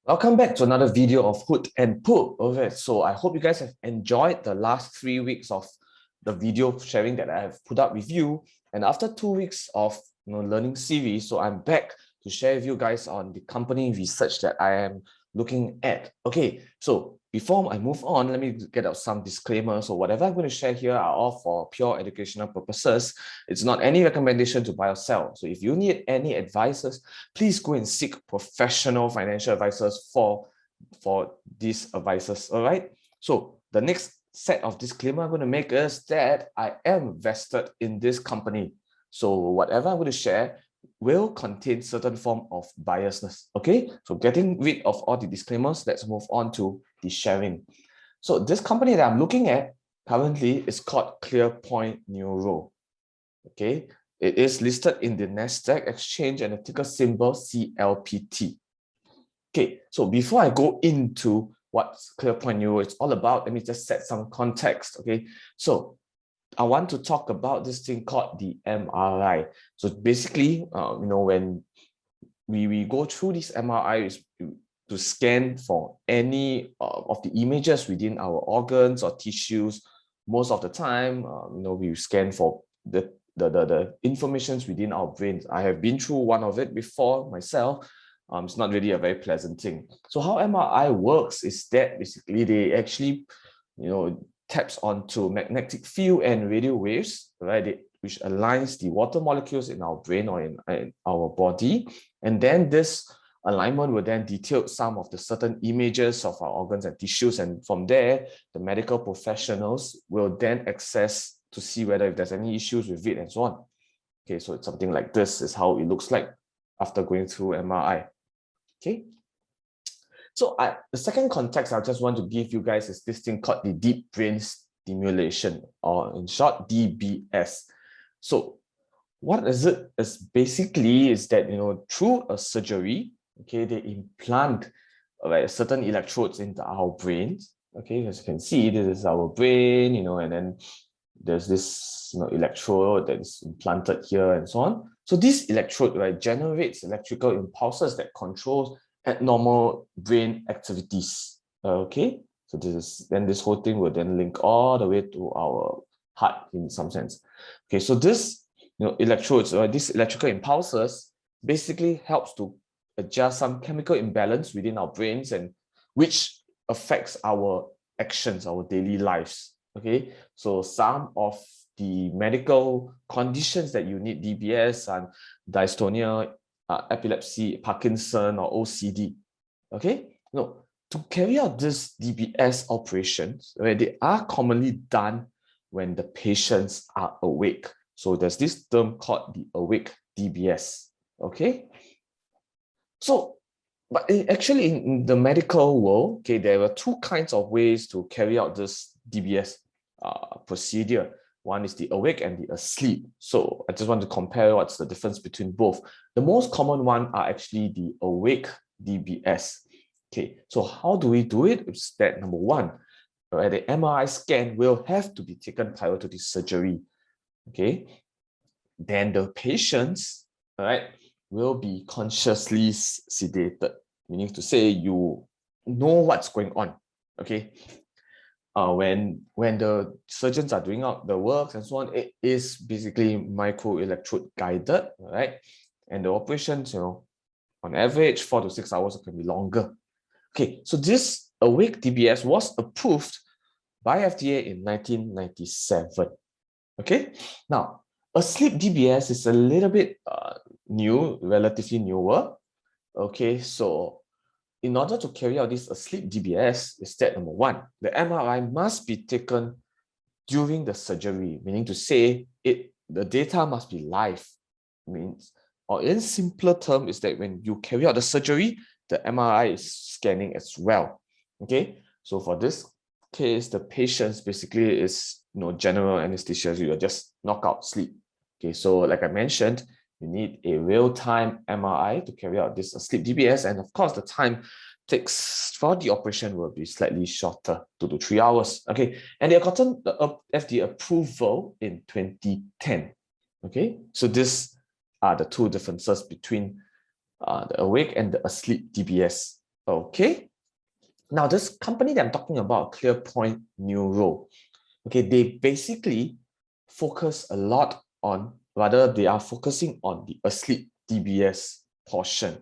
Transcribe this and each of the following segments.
Welcome back to another video of Hoot and Poop. Okay, so I hope you guys have enjoyed the last 3 weeks of the video sharing that I have put up with you. And after 2 weeks of learning series, so I'm back to share with you guys on the company research that I am looking at. Okay, so before I move on, let me get out some disclaimers. So whatever I'm going to share here are all for pure educational purposes. It's not any recommendation to buy or sell. So if you need any advices, please go and seek professional financial advisors for these advices. All right. So the next set of disclaimer I'm going to make is that I am vested in this company. So whatever I'm going to share will contain certain form of biasness. Okay. So getting rid of all the disclaimers, let's move on to the sharing. So this company that I'm looking at currently is called Clearpoint Neuro. Okay. It is listed in the Nasdaq exchange and the ticker symbol CLPT. Okay, so before I go into what Clearpoint Neuro is all about, let me just set some context. Okay, so I want to talk about this thing called the MRI. So basically, when we go through this MRI to scan for any of the images within our organs or tissues. Most of the time, we scan for the informations within our brains. I have been through one of it before myself. It's not really a very pleasant thing. So how MRI works is that basically they actually, taps onto magnetic field and radio waves, right? Which aligns the water molecules in our brain or in our body. And then this alignment will then detail some of the certain images of our organs and tissues. And from there, the medical professionals will then access to see whether if there's any issues with it and so on. Okay, so it's something like this is how it looks like after going through MRI. Okay. So the second context I just want to give you guys is this thing called the deep brain stimulation, or in short, DBS. So what is it? Is basically is that, through a surgery, okay, they implant certain electrodes into our brains. Okay, as you can see, this is our brain, and then there's this electrode that is implanted here and so on. So this electrode, right, generates electrical impulses that controls abnormal brain activities. Okay, so this whole thing will then link all the way to our heart in some sense. Okay, so this electrodes or these electrical impulses basically helps to adjust some chemical imbalance within our brains, and which affects our actions, our daily lives. Okay, so some of the medical conditions that you need DBS and dystonia, epilepsy, Parkinson, or OCD. Okay, to carry out this DBS operations, they are commonly done when the patients are awake. So there's this term called the awake DBS. Okay, so but actually in the medical world, okay, there are two kinds of ways to carry out this DBS procedure. One is the awake and the asleep. So I just want to compare what's the difference between both. The most common one are actually the awake DBS. Okay, so how do we do it? It's that number one, right, the MRI scan will have to be taken prior to the surgery. Okay, then the patients, right, will be consciously sedated, meaning to say you know what's going on. Okay, when the surgeons are doing out the works and so on, it is basically microelectrode guided, right? And the operations, on average 4 to 6 hours, it can be longer. Okay, so this awake DBS was approved by FDA in 1997. Okay, now asleep DBS is a little bit new, relatively newer. Okay, so in order to carry out this asleep DBS, is step number one, the MRI must be taken during the surgery, meaning to say the data must be live. Means, or in simpler term, is that when you carry out the surgery, the MRI is scanning as well. Okay, so for this case, the patients basically is general anesthesia. You just knock out sleep. Okay, so like I mentioned, you need a real-time MRI to carry out this sleep DBS, and of course, the time takes for the operation will be slightly shorter, 2 to 3 hours. Okay, and they have gotten the FDA approval in 2010. Okay, so these are the two differences between the awake and the asleep DBS. Okay. Now, this company that I'm talking about, Clearpoint Neuro, okay, they basically focus a lot on, rather they are focusing on the asleep DBS portion.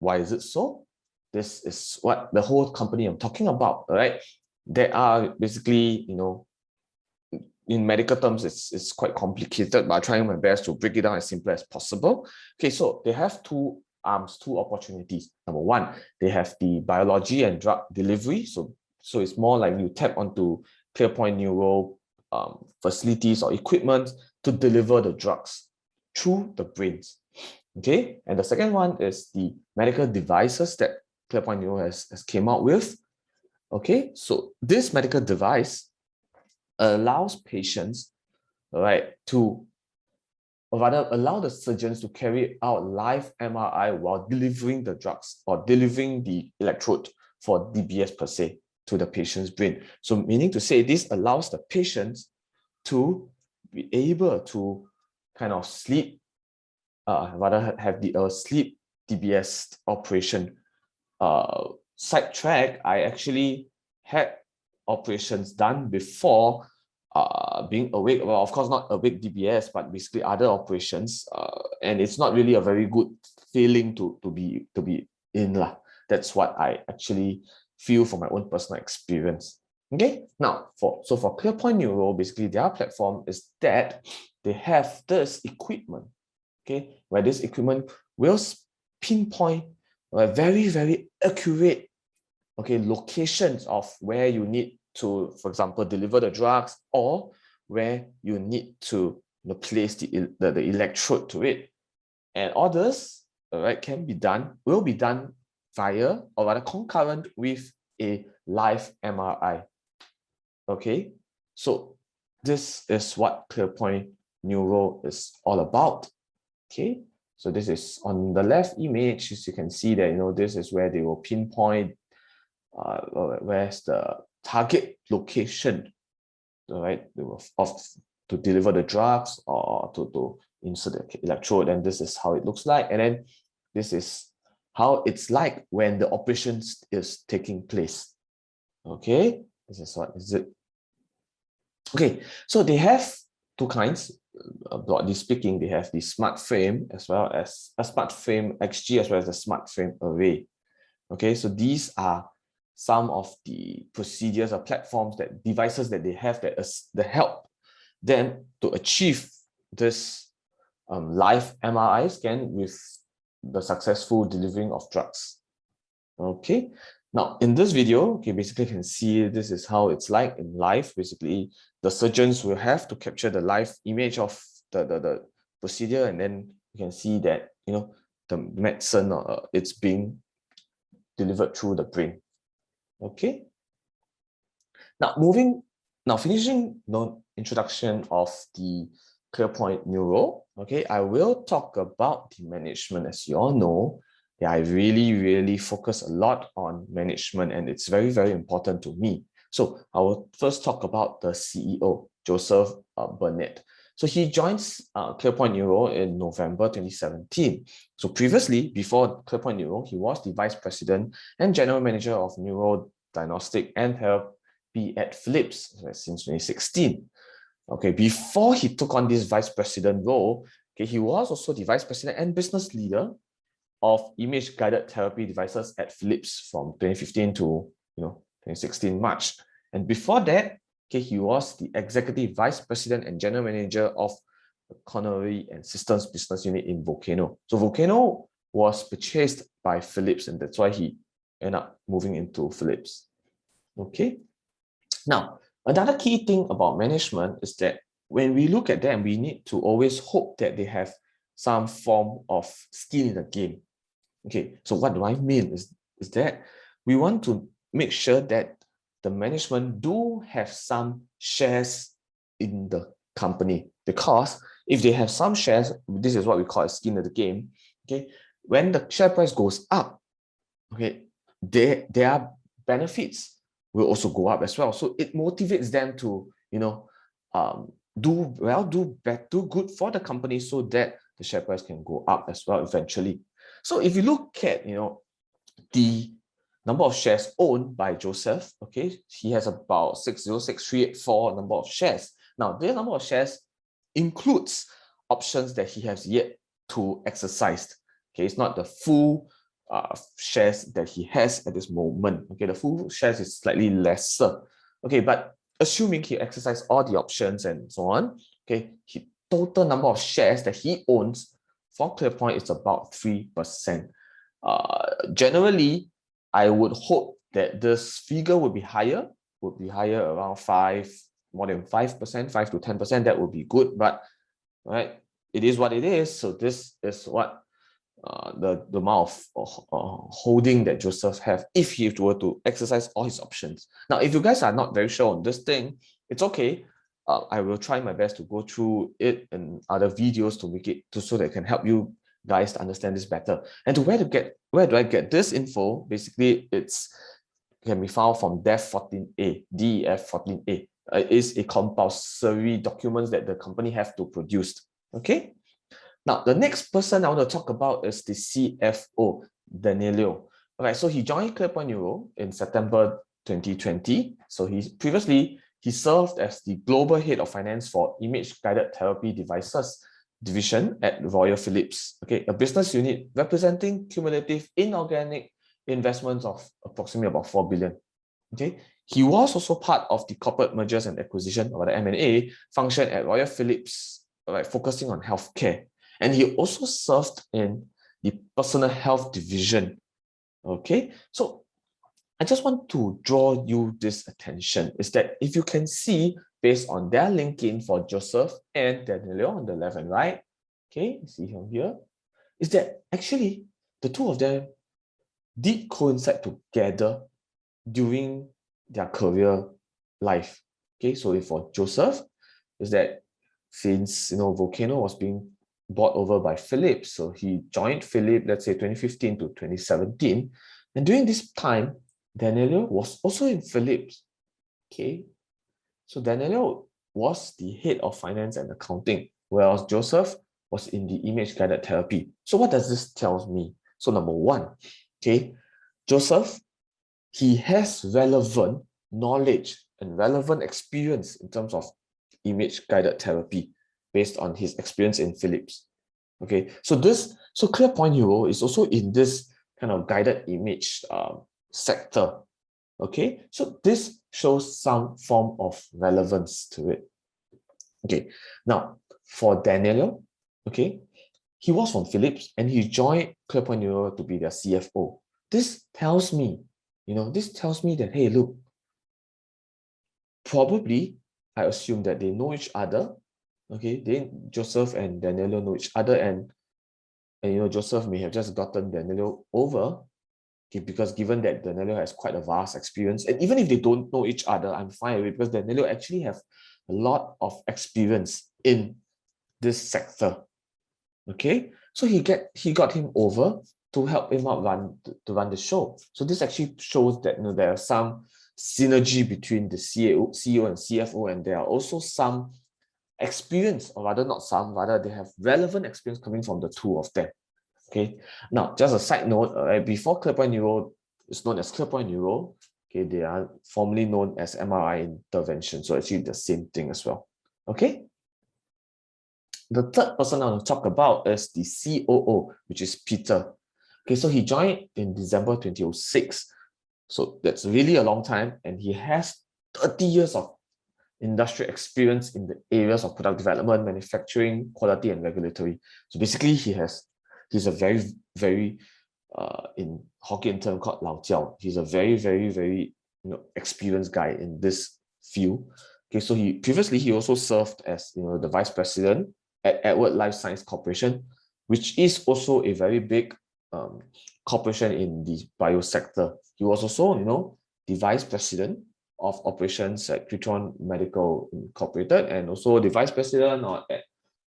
Why is it so? This is what the whole company I'm talking about, right? There are basically, in medical terms, it's quite complicated, but I'm trying my best to break it down as simple as possible. Okay, so they have two arms, two opportunities. Number one, they have the biology and drug delivery. So it's more like you tap onto Clearpoint Neuro facilities or equipment to deliver the drugs through the brains. Okay, and the second one is the medical devices that Clearpoint Neuro has came out with. Okay, so this medical device allows patients, right, to, or rather allow the surgeons to carry out live MRI while delivering the drugs or delivering the electrode for DBS per se to the patient's brain. So meaning to say, this allows the patients to be able to kind of sleep, rather have the sleep DBS operation. Sidetrack, I actually had operations done before being awake. Well, of course, not awake DBS, but basically other operations. And it's not really a very good feeling to be in lah. That's what I actually feel from my own personal experience. Okay, now for Clearpoint Neuro, basically their platform is that they have this equipment, okay, where this equipment will pinpoint very, very accurate, okay, locations of where you need to, for example, deliver the drugs, or where you need to place the electrode to it. And all this, right, will be done via, or rather concurrent with, a live MRI. Okay, so this is what Clearpoint Neuro is all about. Okay, so this is on the left image. As you can see that, this is where they will pinpoint where's the target location, right, to deliver the drugs or to insert the electrode, and this is how it looks like. And then this is how it's like when the operation is taking place. Okay, this is what is it. Okay, so they have two kinds. Broadly speaking, they have the smart frame as well as a smart frame XG as well as a smart frame array. Okay, so these are some of the procedures or platforms, that devices that they have that help them to achieve this live MRI scan with the successful delivering of drugs. Okay, now in this video, okay, basically you can see this is how it's like in live. Basically, the surgeons will have to capture the live image of the procedure, and then you can see that the medicine it's being delivered through the brain. Okay. Now finishing the introduction of the Clearpoint Neuro. Okay, I will talk about the management. As you all know, I really focus a lot on management, and it's very, very important to me. So I will first talk about the CEO, Joseph Burnett. So he joins Clearpoint Neuro in November 2017. So previously, before Clearpoint Neuro, he was the Vice President and General Manager of Neuro Diagnostic and Therapy at Philips since 2016. Okay, before he took on this Vice President role, okay, he was also the Vice President and Business Leader of image-guided therapy devices at Philips from 2015 to 2016 March. And before that, okay, he was the Executive Vice President and General Manager of the Coronary and Systems Business Unit in Volcano. So Volcano was purchased by Philips, and that's why he ended up moving into Philips. Okay. Now, another key thing about management is that when we look at them, we need to always hope that they have some form of skin in the game. Okay, so what do I mean is that we want to make sure that the management do have some shares in the company, because if they have some shares, this is what we call a skin in the game. Okay, when the share price goes up, okay, their benefits will also go up as well. So it motivates them to do good for the company, so that the share price can go up as well eventually. So if you look at the number of shares owned by Joseph, okay, he has about 606,384 number of shares. Now, this number of shares includes options that he has yet to exercise. Okay, it's not the full shares that he has at this moment. Okay, the full shares is slightly lesser. Okay, but assuming he exercised all the options and so on, okay, total number of shares that he owns for Clearpoint is about 3%. Generally, I would hope that this figure would be higher around more than 5%, 5 to 10%. That would be good, but right, it is what it is. So this is what the amount of holding that Joseph have if he were to exercise all his options. Now, if you guys are not very sure on this thing, it's okay. I will try my best to go through it in other videos to make it so that it can help you guys to understand this better. And to where do I get this info? Basically, can be found from DEF 14A, DEF 14A. It is a compulsory document that the company have to produce. Okay. Now, the next person I want to talk about is the CFO, Danilo. Okay, so he joined Clearpoint Neuro in September 2020. So he served as the global head of finance for image-guided therapy devices division at Royal Philips. Okay, a business unit representing cumulative inorganic investments of approximately about 4 billion. Okay, he was also part of the corporate mergers and acquisition, or the M&A function at Royal Philips, right, focusing on healthcare. And he also served in the personal health division. Okay, so I just want to draw you this attention is that if you can see based on their LinkedIn for Joseph and Daniel on the left and right, okay, see him here, is that actually the two of them did coincide together during their career life. Okay, so for Joseph, is that since Volcano was being bought over by Philips, so he joined Philips, let's say 2015 to 2017, and during this time, Daniel was also in Philips. Okay, so Daniel was the head of finance and accounting, whereas Joseph was in the image-guided therapy. So what does this tell me? So number one, okay, Joseph, he has relevant knowledge and relevant experience in terms of image-guided therapy based on his experience in Philips. Okay, so Clearpoint Neuro is also in this kind of guided image sector. Okay, so this shows some form of relevance to it. Okay, now for Daniel, okay, he was from Philips and he joined Clearpoint Neuro to be their CFO. This tells me, that, hey, look, probably I assume that they know each other. Okay, Joseph and Danilo know each other, and Joseph may have just gotten Danilo over. Okay, because given that Danilo has quite a vast experience, and even if they don't know each other, I'm fine with it because Danilo actually have a lot of experience in this sector. Okay, so he got him over to help him out run the show. So this actually shows that there are some synergy between the CEO and CFO, and there are also some experience, or rather not some, rather they have relevant experience coming from the two of them. Okay, now just a side note, before Clearpoint Neuro is known as Clearpoint Neuro, okay, they are formerly known as MRI Intervention, so actually the same thing as well. Okay, the third person I want to talk about is the COO, which is Peter. Okay, so he joined in December 2006, so that's really a long time, and he has 30 years of industrial experience in the areas of product development, manufacturing, quality, and regulatory. So basically, he's a very, very, in Hokkien term called Lao Jiao. He's a very, very, very experienced guy in this field. Okay, so he also served as the vice president at Edward Life Science Corporation, which is also a very big corporation in the bio sector. He was also the vice president of operations at Clearpoint Medical Incorporated, and also the vice president at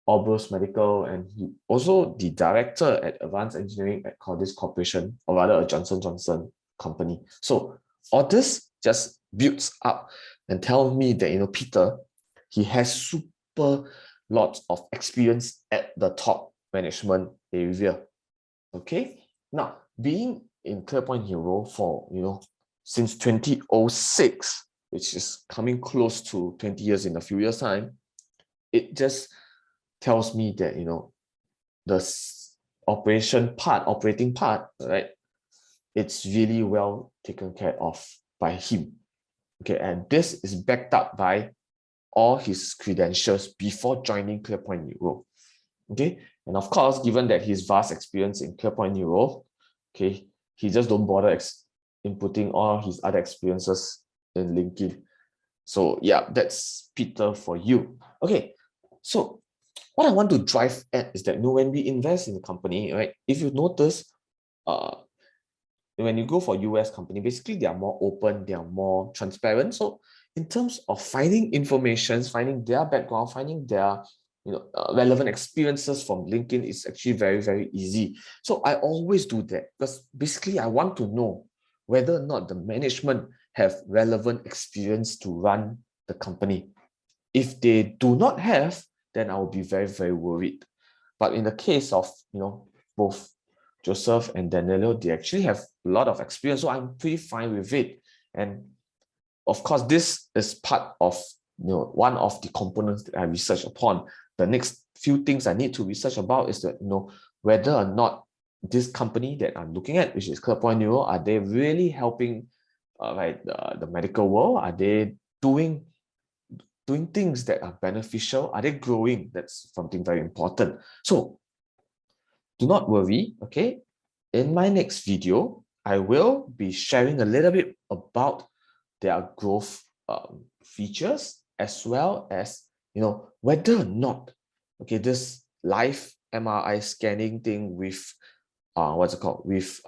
Orbus Medical, and he also the director at Advanced Engineering at Cordis Corporation, or rather a Johnson & Johnson company. So all this just builds up and tells me that Peter, he has super lots of experience at the top management area. Okay, now being in Clearpoint Neuro for, since 2006, which is coming close to 20 years in a few years' time, it just tells me that, the operating part, right, it's really well taken care of by him. Okay, and this is backed up by all his credentials before joining Clearpoint Neuro. Okay, and of course, given that his vast experience in Clearpoint Neuro, okay, he just don't bother inputting all his other experiences in LinkedIn. So yeah, that's Peter for you. Okay, so what I want to drive at is that, when we invest in a company, right, if you notice, when you go for US company, basically they are more open, they are more transparent. So in terms of finding information, finding their background, finding their relevant experiences from LinkedIn is actually very, very easy. So I always do that because basically I want to know whether or not the management have relevant experience to run the company. If they do not have, then I will be very, very worried. But in the case of, both Joseph and Danilo, they actually have a lot of experience, so I'm pretty fine with it. And of course, this is part of, one of the components that I research upon. The next few things I need to research about is that, whether or not this company that I'm looking at, which is Clearpoint Neuro, are they really helping the medical world? Are they doing things that are beneficial? Are they growing? That's something very important. So do not worry, okay? In my next video, I will be sharing a little bit about their growth features, as well as, whether or not, okay, this live MRI scanning thing with, with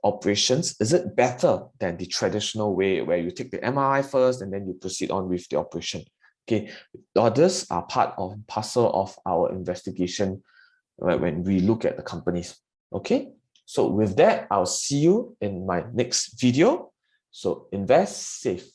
operations, is it better than the traditional way where you take the MRI first and then you proceed on with the operation? Okay, others are part of parcel of our investigation, right, when we look at the companies. Okay, so with that, I'll see you in my next video. So invest safe.